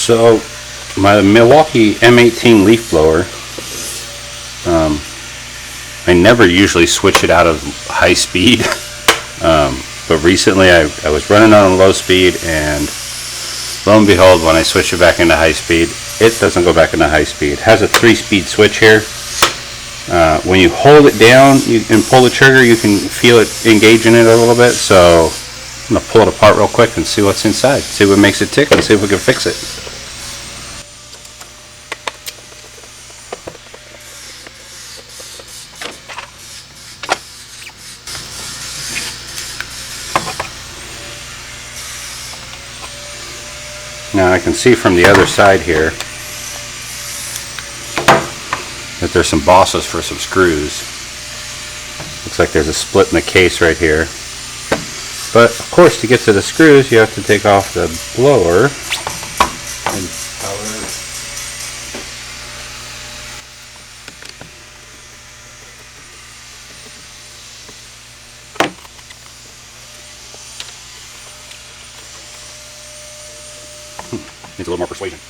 So my Milwaukee M18 leaf blower, I never usually switch it out of high speed, but recently I was running on low speed, and lo and behold, when I switch it back into high speed, it doesn't go back into high speed. It has a 3-speed switch here. When you hold it down and pull the trigger, you can feel it engaging it a little bit. So I'm going to pull it apart real quick and see what's inside, see what makes it tick, and see if we can fix it. Now I can see from the other side here that there's some bosses for some screws. Looks like there's a split in the case right here. But of course, to get to the screws, you have to take off the blower and power. Needs a little more persuasion.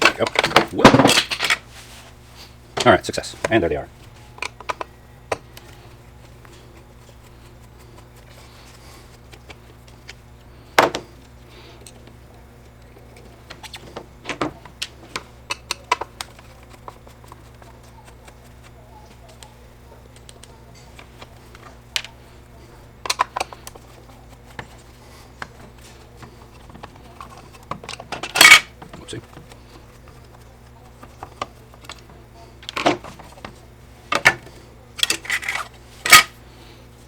There we go. Whoa. All right, success. And there they are. Whoopsie.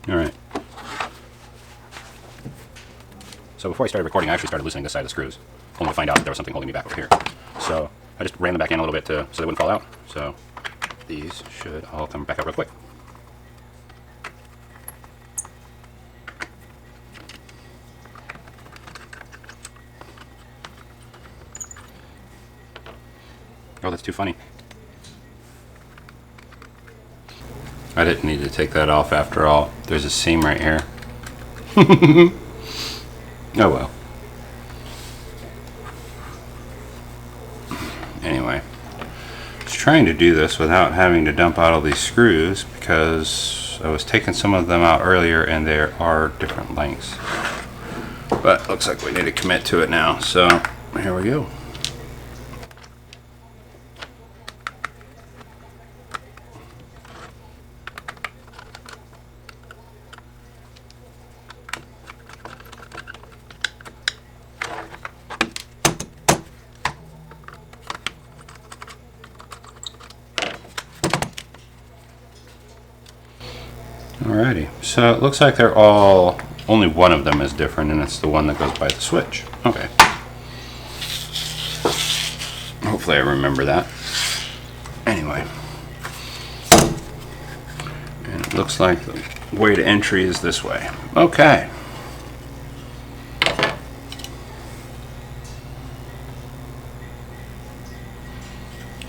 All right. So before I started recording, I actually started loosening this side of the screws, only to find out that there was something holding me back over here. So I just ran them back in a little bit so they wouldn't fall out. So these should all come back out real quick. Oh, that's too funny. I didn't need to take that off after all. There's a seam right here. Oh well. Anyway, I was trying to do this without having to dump out all these screws because I was taking some of them out earlier and there are different lengths. But looks like we need to commit to it now. So here we go. Alrighty, so it looks like they're all, only one of them is different, and it's the one that goes by the switch. Okay. Hopefully I remember that. Anyway. And it looks like the way to entry is this way. Okay.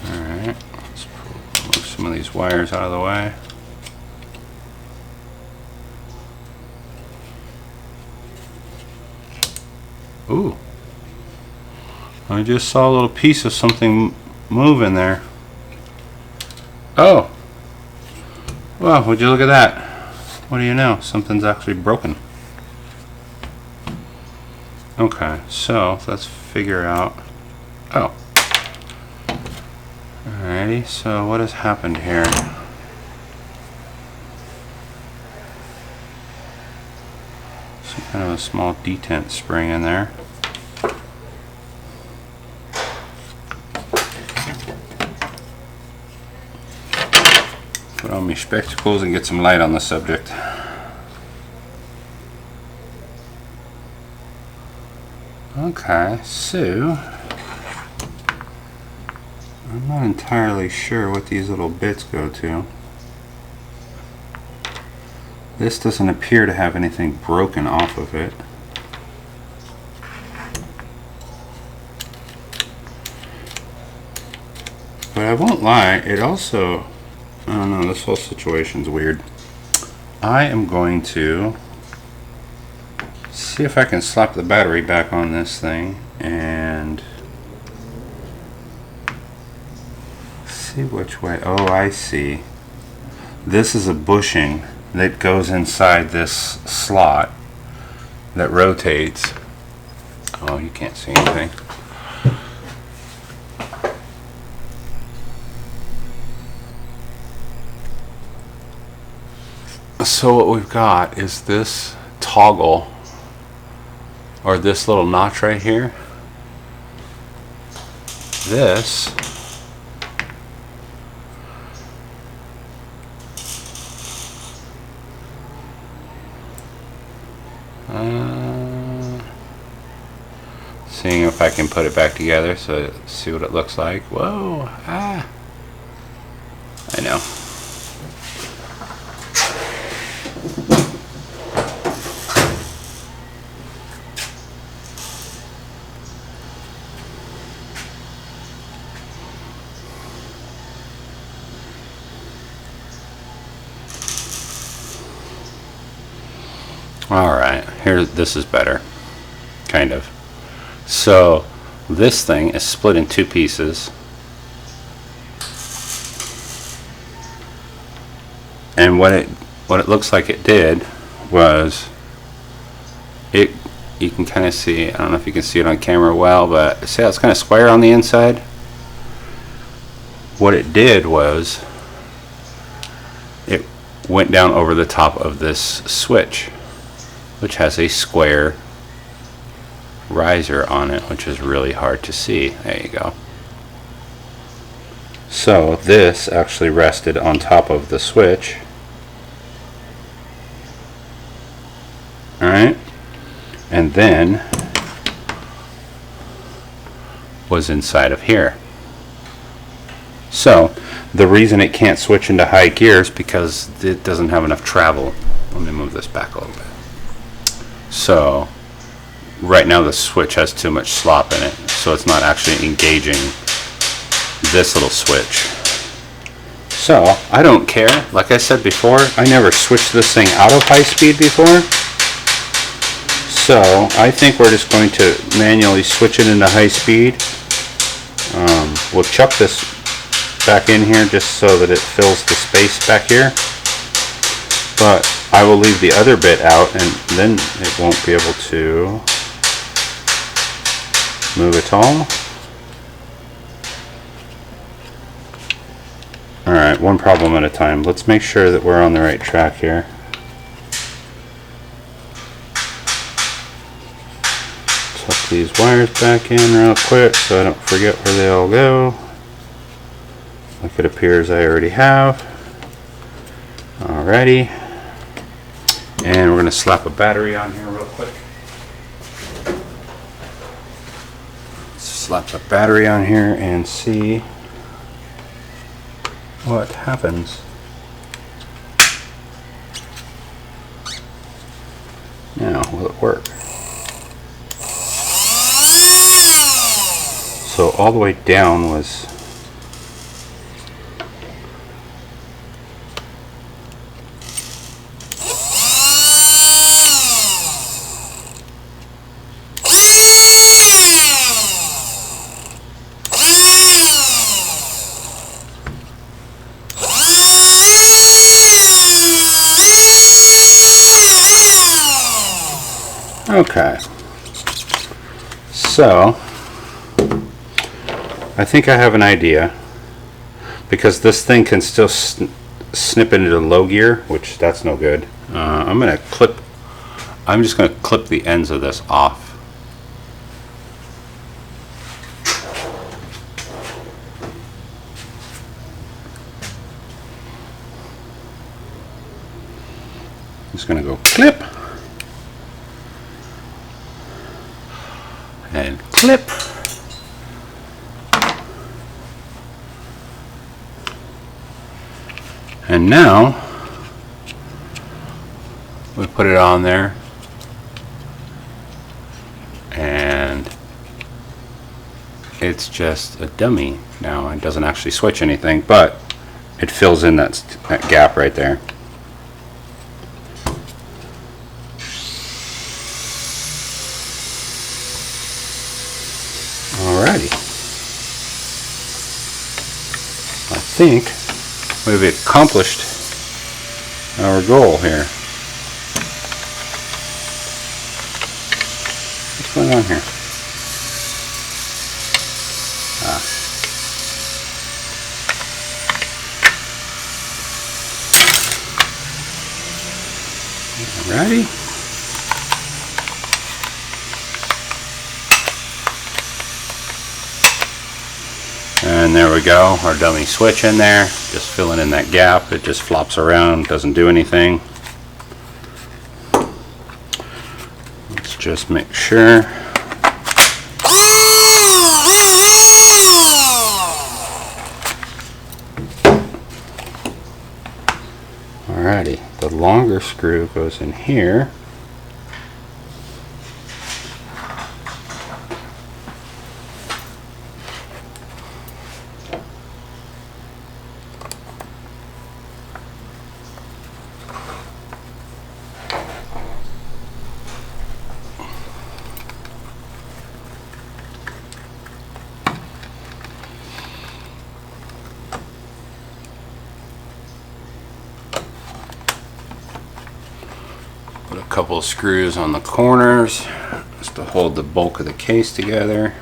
Alright, let's move some of these wires out of the way. Ooh, I just saw a little piece of something move in there. Oh, well, would you look at that? What do you know? Something's actually broken. Okay, so let's figure out. Oh, alrighty, so what has happened here? Some kind of a small detent spring in there. Put on my spectacles and get some light on the subject. Okay, so I'm not entirely sure what these little bits go to. This doesn't appear to have anything broken off of it. But I won't lie, it also I don't know, this whole situation's weird. I am going to see if I can slap the battery back on this thing and see which way. Oh, I see. This is a bushing that goes inside this slot that rotates. Oh, you can't see anything. So what we've got is this toggle, or this little notch right here. This seeing if I can put it back together so see what it looks like. Whoa, I know. Alright, here, this is better, kind of. So this thing is split in two pieces, and what it looks like it did was you can kind of see, I don't know if you can see it on camera well, but see how it's kind of square on the inside? What it did was it went down over the top of this switch, which has a square riser on it, which is really hard to see. There you go. So this actually rested on top of the switch. Alright, and then was inside of here. So the reason it can't switch into high gear is because it doesn't have enough travel. Let me move this back a little bit. So right now the switch has too much slop in it, so it's not actually engaging this little switch. So I don't care. Like I said before, I never switched this thing out of high speed before. So I think we're just going to manually switch it into high speed. We'll chuck this back in here just so that it fills the space back here. But I will leave the other bit out, and then it won't be able to move at all. Alright, one problem at a time. Let's make sure that we're on the right track here. Tuck these wires back in real quick so I don't forget where they all go. Like it appears I already have. Alrighty. And we're going to slap a battery on here real quick. Slap a battery on here and see what happens. Now, will it work? So all the way down was okay. So I think I have an idea, because this thing can still snip into low gear, which that's no good. I'm just going to clip the ends of this off. I'm just going to go clip and clip. And now we put it on there, and it's just a dummy now. It doesn't actually switch anything, but it fills in that gap right there. Alrighty. I think we've accomplished our goal here. What's going on here? Alrighty. And there we go, our dummy switch in there, just filling in that gap. It just flops around, doesn't do anything. Let's just make sure. Alrighty, the longer screw goes in here. Put a couple of screws on the corners just to hold the bulk of the case together.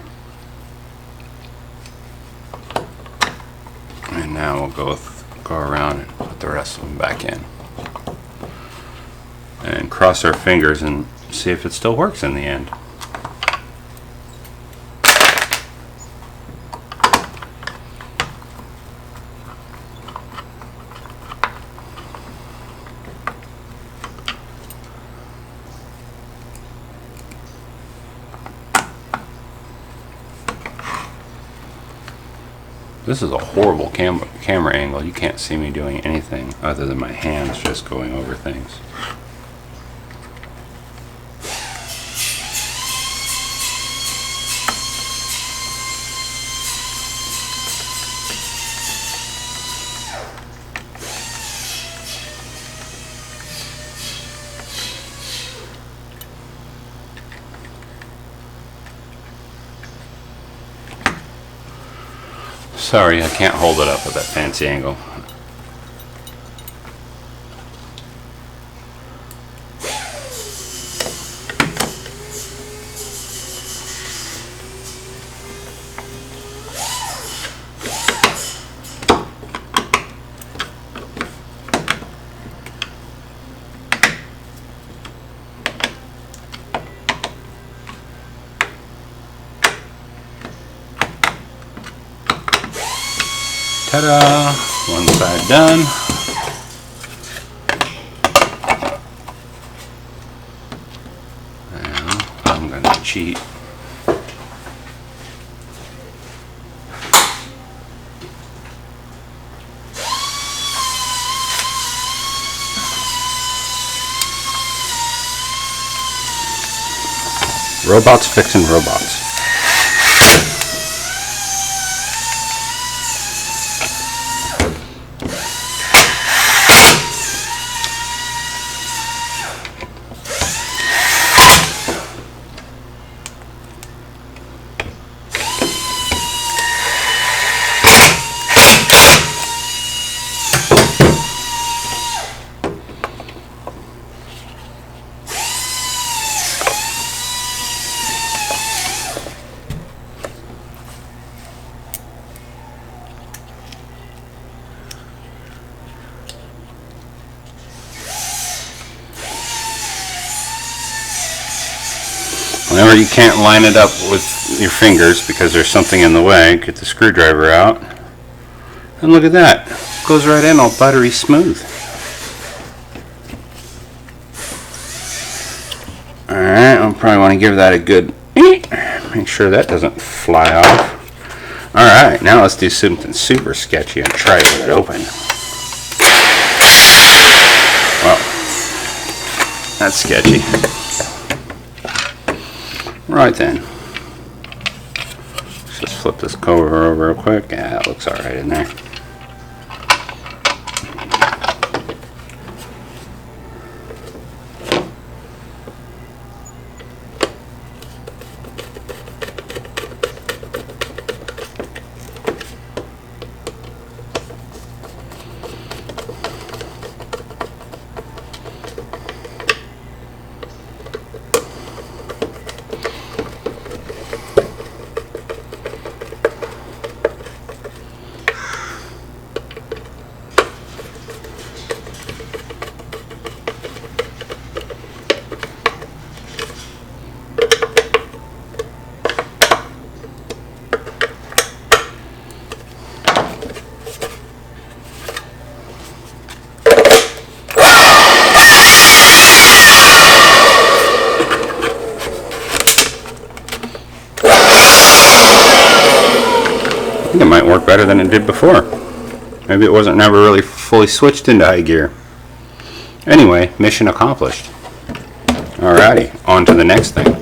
And now we'll go around and put the rest of them back in. And cross our fingers and see if it still works in the end. This is a horrible camera angle. You can't see me doing anything other than my hands just going over things. Sorry, I can't hold it up at that fancy angle. Ta-da! One side done. Now I'm going to cheat. Robots fixing robots. Whenever you can't line it up with your fingers because there's something in the way, get the screwdriver out. And look at that. Goes right in all buttery smooth. Alright, I'll probably want to give that a good make sure that doesn't fly off. Alright, now let's do something super sketchy and try to get it open. Well, that's sketchy. Right then. Let's just flip this cover over real quick. Yeah, it looks alright in there. work better than it did before. Maybe it wasn't never really fully switched into high gear. Anyway, mission accomplished. Alrighty, on to the next thing.